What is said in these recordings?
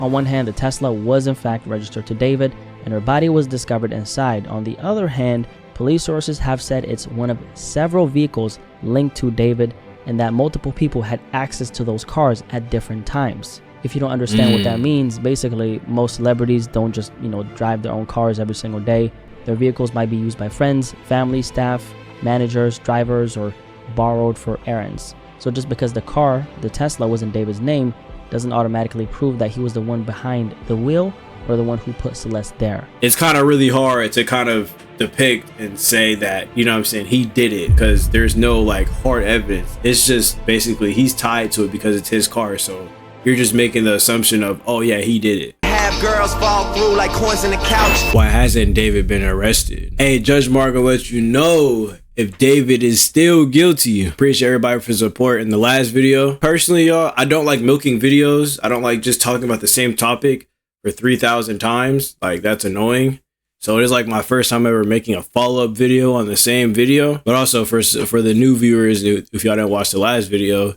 On one hand, the Tesla was in fact registered to David, and her body was discovered inside. On the other hand, police sources have said it's one of several vehicles linked to David, and that multiple people had access to those cars at different times. If you don't understand what that means, basically most celebrities don't just, drive their own cars every single day. Their vehicles might be used by friends, family, staff, managers, drivers, or borrowed for errands. So just because the car, the Tesla, was in David's name doesn't automatically prove that he was the one behind the wheel or the one who put Celeste there. It's kind of really hard to kind of depict and say that, he did it, because there's no like hard evidence. It's just basically he's tied to it because it's his car. So you're just making the assumption of, oh yeah, he did it. Have girls fall through like coins in the couch. Why hasn't David been arrested? Hey, Judge Mark will let you know if David is still guilty. Appreciate everybody for support in the last video. Personally, y'all, I don't like milking videos. I don't like just talking about the same topic for 3,000 times. Like, that's annoying. So it is like my first time ever making a follow-up video on the same video. But also for the new viewers, if y'all didn't watch the last video.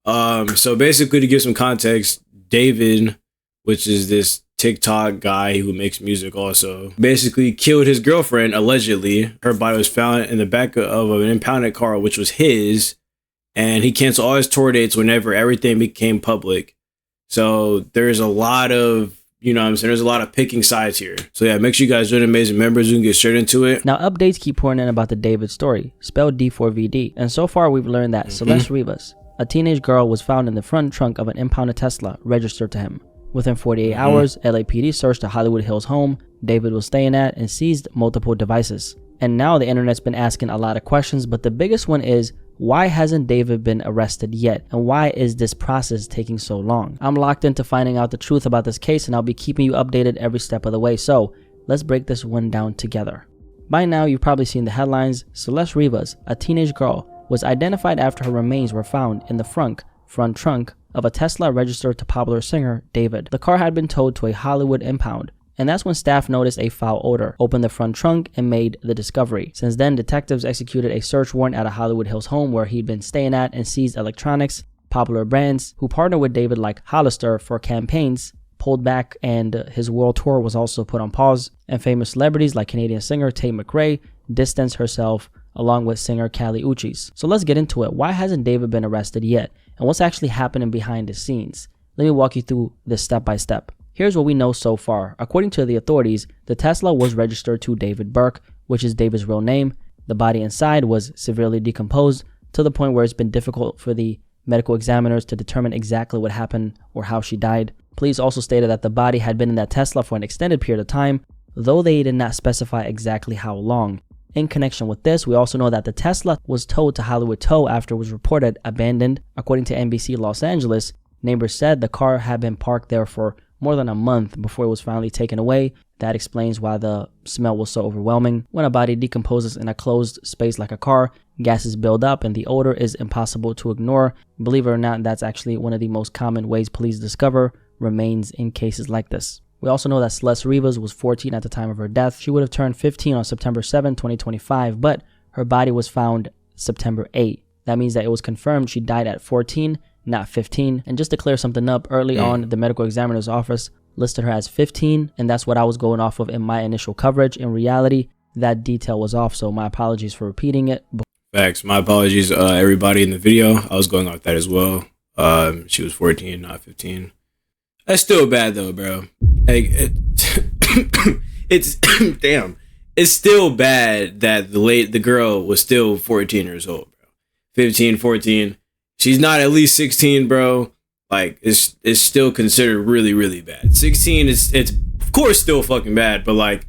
So basically, to give some context, David, which is this TikTok guy who makes music also, basically killed his girlfriend, allegedly. Her body was found in the back of an impounded car, which was his. And he canceled all his tour dates whenever everything became public. So there's a lot of, there's a lot of picking sides here. So yeah, make sure you guys join Amazing Members. We can get straight into it. Now, updates keep pouring in about the David story, spelled D4vd. And so far, we've learned that Celeste Rivas, a teenage girl, was found in the front trunk of an impounded Tesla registered to him. Within 48 hours, LAPD searched the Hollywood Hills home David was staying at and seized multiple devices. And now the internet's been asking a lot of questions, but the biggest one is, why hasn't David been arrested yet? And why is this process taking so long? I'm locked into finding out the truth about this case, and I'll be keeping you updated every step of the way. So let's break this one down together. By now, you've probably seen the headlines. Celeste Rivas, a teenage girl, was identified after her remains were found in the front trunk of a Tesla registered to popular singer David. The car had been towed to a Hollywood impound, and that's when staff noticed a foul odor, opened the front trunk, and made the discovery. Since then, detectives executed a search warrant at a Hollywood Hills home where he'd been staying at and seized electronics. Popular brands who partnered with David, like Hollister, for campaigns, pulled back, and his world tour was also put on pause. And famous celebrities like Canadian singer Tate McRae distanced herself, along with singer Kali Uchis. So let's get into it. Why hasn't David been arrested yet? And what's actually happening behind the scenes? Let me walk you through this step by step. Here's what we know so far. According to the authorities, the Tesla was registered to David Burke, which is David's real name. The body inside was severely decomposed to the point where it's been difficult for the medical examiners to determine exactly what happened or how she died. Police also stated that the body had been in that Tesla for an extended period of time, though they did not specify exactly how long. In connection with this, we also know that the Tesla was towed to Hollywood Tow after it was reported abandoned. According to NBC Los Angeles, neighbors said the car had been parked there for more than a month before it was finally taken away. That explains why the smell was so overwhelming. When a body decomposes in a closed space like a car, gases build up and the odor is impossible to ignore. Believe it or not, that's actually one of the most common ways police discover remains in cases like this. We also know that Celeste Rivas was 14 at the time of her death. She would have turned 15 on September 7, 2025, but her body was found September 8. That means that it was confirmed she died at 14, not 15. And just to clear something up, early on, the medical examiner's office listed her as 15, and that's what I was going off of in my initial coverage. In reality, that detail was off, so my apologies for repeating it. Facts. My apologies, everybody in the video. I was going off that as well. She was 14, not 15. That's still bad though, bro. Like, it's damn. It's still bad that the girl was still 14 years old, bro. 15, 14. She's not at least 16, bro. Like, it's still considered really, really bad. 16 it's of course still fucking bad, but like,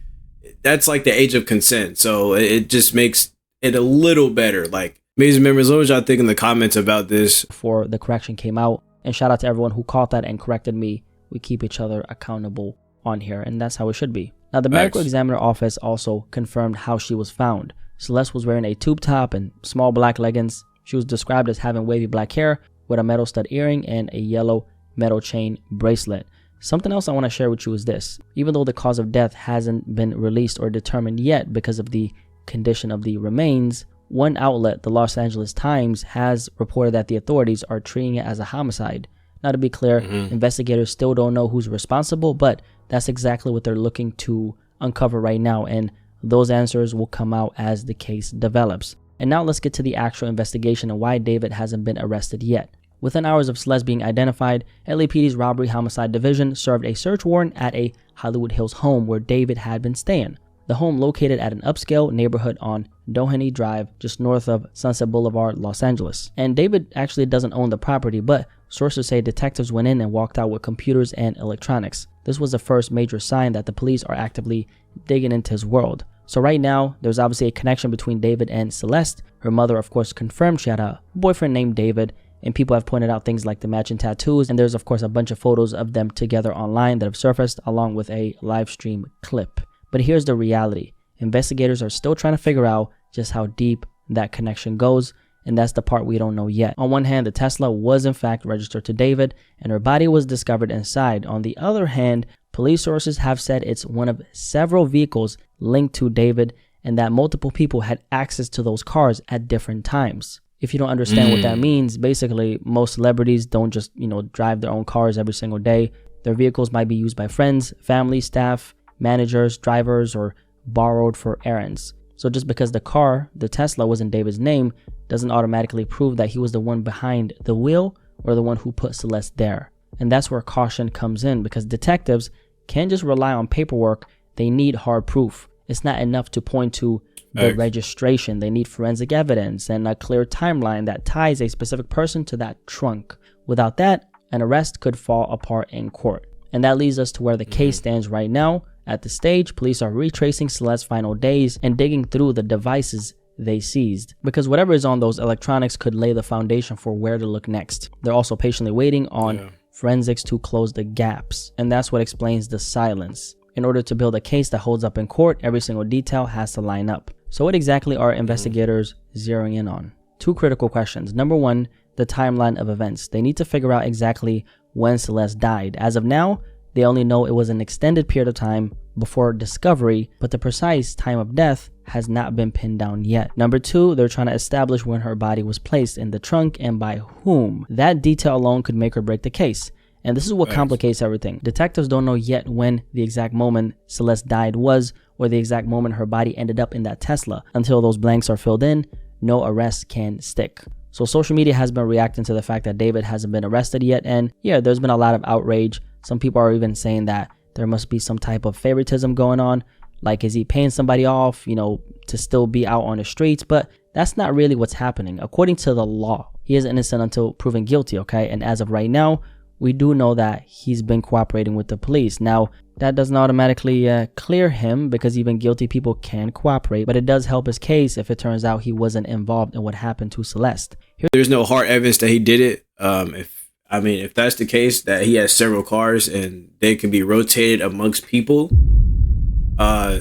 that's like the age of consent. So it just makes it a little better. Like, Amazing Members, what y'all think in the comments about this? Before the correction came out. And shout out to everyone who caught that and corrected me. We keep each other accountable on here, and that's how it should be. Now, the medical examiner office also confirmed how she was found. Celeste was wearing a tube top and small black leggings. She was described as having wavy black hair with a metal stud earring and a yellow metal chain bracelet. Something else I want to share with you is this. Even though the cause of death hasn't been released or determined yet because of the condition of the remains, one outlet, the Los Angeles Times, has reported that the authorities are treating it as a homicide. Now, to be clear, investigators still don't know who's responsible, but that's exactly what they're looking to uncover right now, and those answers will come out as the case develops. And now let's get to the actual investigation and why David hasn't been arrested yet. Within hours of Celeste being identified, LAPD's Robbery Homicide Division served a search warrant at a Hollywood Hills home where David had been staying. The home located at an upscale neighborhood on Doheny Drive, just north of Sunset Boulevard, Los Angeles. And David actually doesn't own the property, but sources say detectives went in and walked out with computers and electronics. This was the first major sign that the police are actively digging into his world. So right now, there's obviously a connection between David and Celeste. Her mother, of course, confirmed she had a boyfriend named David, and people have pointed out things like the matching tattoos, and there's of course a bunch of photos of them together online that have surfaced along with a live stream clip. But here's the reality. Investigators are still trying to figure out just how deep that connection goes, and that's the part we don't know yet. On one hand, the Tesla was in fact registered to David, and her body was discovered inside. On the other hand, police sources have said it's one of several vehicles linked to David, and that multiple people had access to those cars at different times. If you don't understand what that means, basically most celebrities don't just, drive their own cars every single day. Their vehicles might be used by friends, family, staff, managers, drivers, or borrowed for errands. So just because the car, the Tesla, was in David's name doesn't automatically prove that he was the one behind the wheel or the one who put Celeste there. And that's where caution comes in, because detectives can't just rely on paperwork. They need hard proof. It's not enough to point to the registration. They need forensic evidence and a clear timeline that ties a specific person to that trunk. Without that, an arrest could fall apart in court. And that leads us to where the case stands right now. At the stage, police are retracing Celeste's final days and digging through the devices they seized, because whatever is on those electronics could lay the foundation for where to look next. They're also patiently waiting on forensics to close the gaps, and that's what explains the silence. In order to build a case that holds up in court, every single detail has to line up. So what exactly are investigators zeroing in on? Two critical questions. Number one, the timeline of events. They need to figure out exactly when Celeste died. As of now, they only know it was an extended period of time before discovery, but the precise time of death has not been pinned down yet. Number two, they're trying to establish when her body was placed in the trunk and by whom. That detail alone could make or break the case. And this is what complicates everything. Detectives don't know yet when the exact moment Celeste died was, or the exact moment her body ended up in that Tesla. Until those blanks are filled in, no arrest can stick. So social media has been reacting to the fact that David hasn't been arrested yet, and yeah, there's been a lot of outrage. Some people are even saying that there must be some type of favoritism going on. Like, is he paying somebody off, to still be out on the streets? But that's not really what's happening. According to the law, he is innocent until proven guilty, okay? And as of right now, we do know that he's been cooperating with the police. Now, that doesn't automatically clear him, because even guilty people can cooperate, but it does help his case if it turns out he wasn't involved in what happened to Celeste. There's no hard evidence that he did it. If that's the case, that he has several cars and they can be rotated amongst people,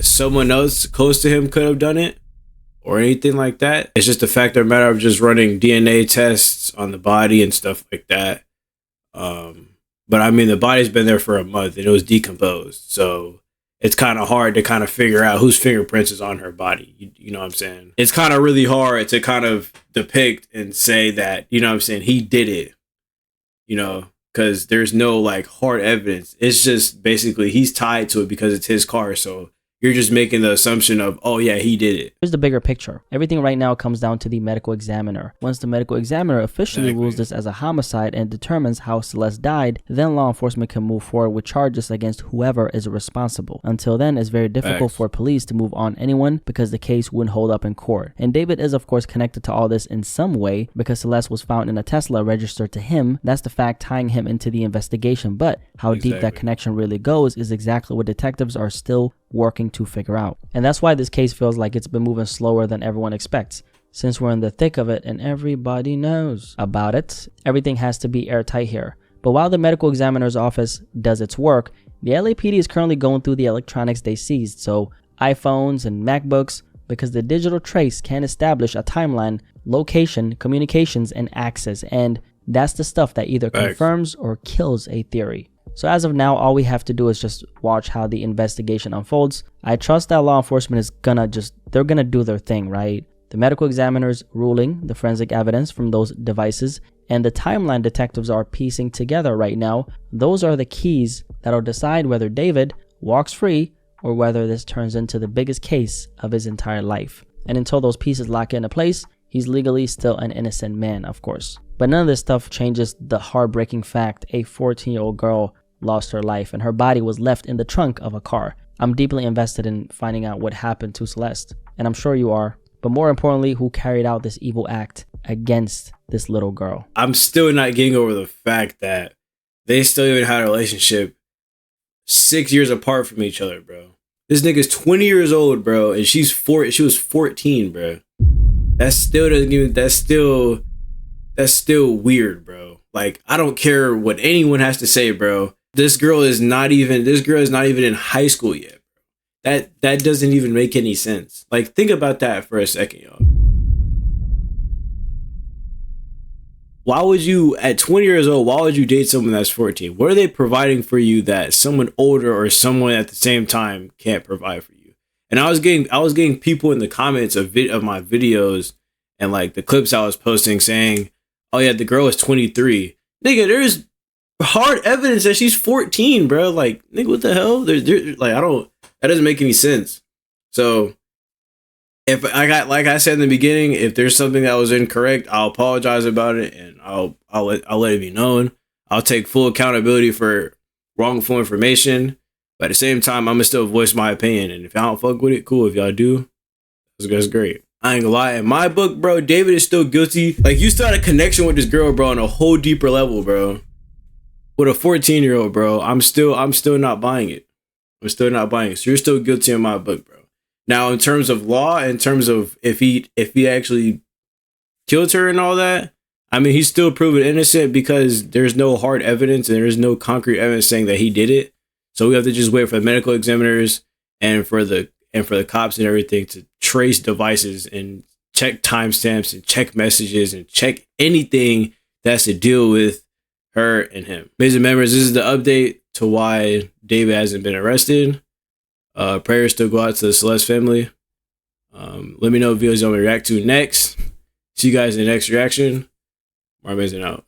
someone else close to him could have done it or anything like that. It's just a fact of matter of just running DNA tests on the body and stuff like that. But the body's been there for a month and it was decomposed. So it's kind of hard to kind of figure out whose fingerprints is on her body. You know what I'm saying? It's kind of really hard to kind of depict and say that, he did it, because there's no hard evidence. It's just basically he's tied to it because it's his car. So you're just making the assumption of, oh yeah, he did it. Here's the bigger picture. Everything right now comes down to the medical examiner. Once the medical examiner officially rules this as a homicide and determines how Celeste died, then law enforcement can move forward with charges against whoever is responsible. Until then, it's very difficult for police to move on anyone because the case wouldn't hold up in court. And David is of course connected to all this in some way, because Celeste was found in a Tesla registered to him. That's the fact tying him into the investigation. But how deep that connection really goes is exactly what detectives are still working to figure out. And that's why this case feels like it's been moving slower than everyone expects. Since we're in the thick of it and everybody knows about it, everything has to be airtight here. But while the medical examiner's office does its work, the LAPD is currently going through the electronics they seized, so iPhones and MacBooks, because the digital trace can establish a timeline, location, communications, and access, and that's the stuff that either confirms or kills a theory. So as of now, all we have to do is just watch how the investigation unfolds. I trust that law enforcement is they're gonna do their thing, right? The medical examiner's ruling, the forensic evidence from those devices, and the timeline detectives are piecing together right now, those are the keys that'll decide whether David walks free or whether this turns into the biggest case of his entire life. And until those pieces lock into place, he's legally still an innocent man, of course. But none of this stuff changes the heartbreaking fact a 14-year-old girl lost her life and her body was left in the trunk of a car. I'm deeply invested in finding out what happened to Celeste, and I'm sure you are. But more importantly, who carried out this evil act against this little girl. I'm still not getting over the fact that they still even had a relationship 6 years apart from each other, bro. This nigga's 20 years old, bro, and she was 14, bro. That still doesn't even, that's still weird, bro. Like, I don't care what anyone has to say, bro. This girl is not even in high school yet, bro. That doesn't even make any sense. Like, think about that for a second, y'all. Why would you, at 20 years old, why would you date someone that's 14? What are they providing for you that someone older or someone at the same time can't provide for you? And I was getting people in the comments of my videos and like the clips I was posting saying, oh yeah, the girl is 23. Nigga, there's hard evidence that she's 14, bro. Like, nigga, what the hell? That doesn't make any sense. So if like I said in the beginning, if there's something that was incorrect, I'll apologize about it and I'll let it be known. I'll take full accountability for wrongful information. But at the same time, I'm gonna still voice my opinion. And if y'all don't fuck with it, cool. If y'all do, that's great. I ain't gonna lie. In my book, bro, David is still guilty. Like, you still had a connection with this girl, bro, on a whole deeper level, bro. With a 14-year-old, bro, I'm still not buying it. I'm still not buying it. So you're still guilty in my book, bro. Now, in terms of law, in terms of if he actually killed her and all that, I mean, he's still proven innocent because there's no hard evidence and there's no concrete evidence saying that he did it. So we have to just wait for the medical examiners and for the cops and everything to trace devices and check timestamps and check messages and check anything that's to deal with her and him. Mazin members, this is the update to why David hasn't been arrested. Prayers still go out to the Celeste family. Let me know videos you want me to react to next. See you guys in the next reaction. MarMazin out.